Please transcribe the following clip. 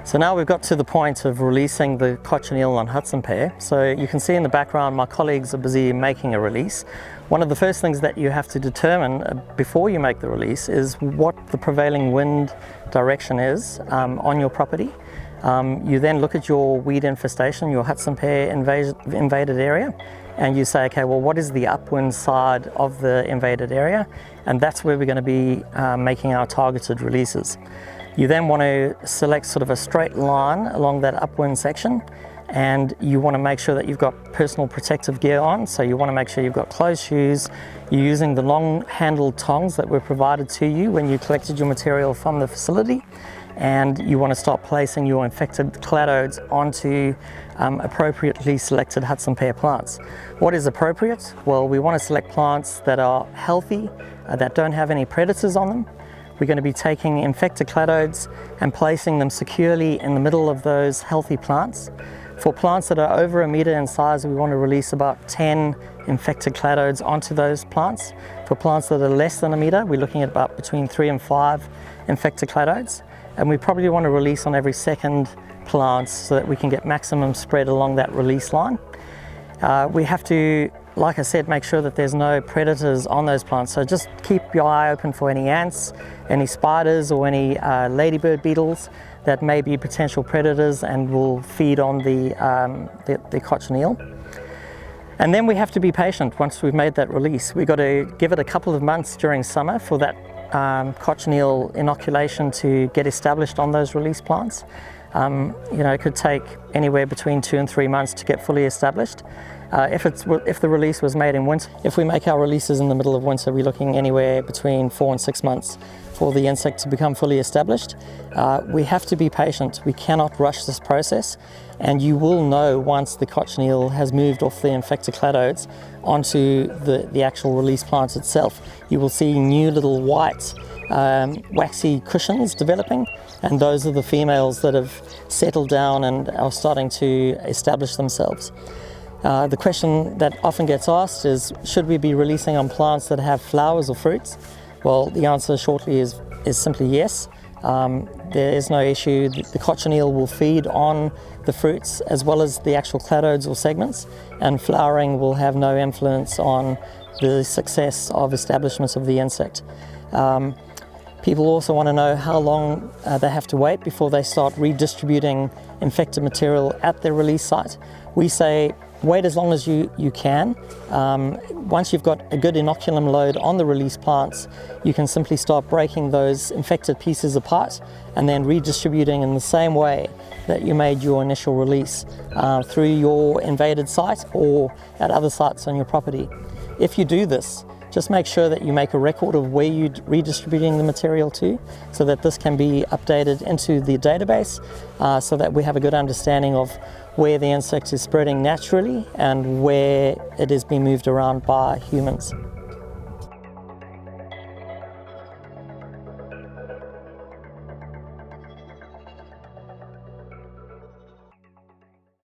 So now we've got to the point of releasing the cochineal on Hudson pear. So you can see in the background my colleagues are busy making a release. One of the first things that you have to determine before you make the release is what the prevailing wind direction is on your property. You then look at your weed infestation, your Hudson pear invaded area, and you say, okay, well, what is the upwind side of the invaded area? And that's where we're going to be making our targeted releases. You then want to select sort of a straight line along that upwind section, and you want to make sure that you've got personal protective gear on. So you want to make sure you've got closed shoes, you're using the long handled tongs that were provided to you when you collected your material from the facility, and you want to start placing your infected cladodes onto appropriately selected Hudson pear plants. What is appropriate? Well, we want to select plants that are healthy, that don't have any predators on them. We're going to be taking infected cladodes and placing them securely in the middle of those healthy plants. For plants that are over 1 meter in size, we want to release about 10 infected cladodes onto those plants. For plants that are less than 1 meter, we're looking at about between 3 and 5 infected cladodes. And we probably want to release on every second plant so that we can get maximum spread along that release line. We have to, like I said, make sure that there's no predators on those plants. So just keep your eye open for any ants, any spiders, or any ladybird beetles that may be potential predators and will feed on the cochineal. And then we have to be patient once we've made that release. We've got to give it a couple of months during summer for that cochineal inoculation to get established on those release plants. It could take anywhere between 2 and 3 months to get fully established. If the release was made in winter, if we make our releases in the middle of winter, we're looking anywhere between 4 and 6 months for the insect to become fully established. We have to be patient. We cannot rush this process, and you will know once the cochineal has moved off the infected cladodes onto the actual release plant itself. You will see new little white waxy cushions developing, and those are the females that have settled down and are starting to establish themselves. The question that often gets asked is, should we be releasing on plants that have flowers or fruits? Well, the answer shortly is simply yes. There is no issue. The cochineal will feed on the fruits as well as the actual cladodes or segments, and flowering will have no influence on the success of establishment of the insect. People also want to know how long they have to wait before they start redistributing infected material at their release site. We say wait as long as you can. Once you've got a good inoculum load on the release plants, you can simply start breaking those infected pieces apart and then redistributing in the same way that you made your initial release through your invaded site or at other sites on your property. If you do this, just make sure that you make a record of where you're redistributing the material to, so that this can be updated into the database, so that we have a good understanding of where the insect is spreading naturally and where it is being moved around by humans.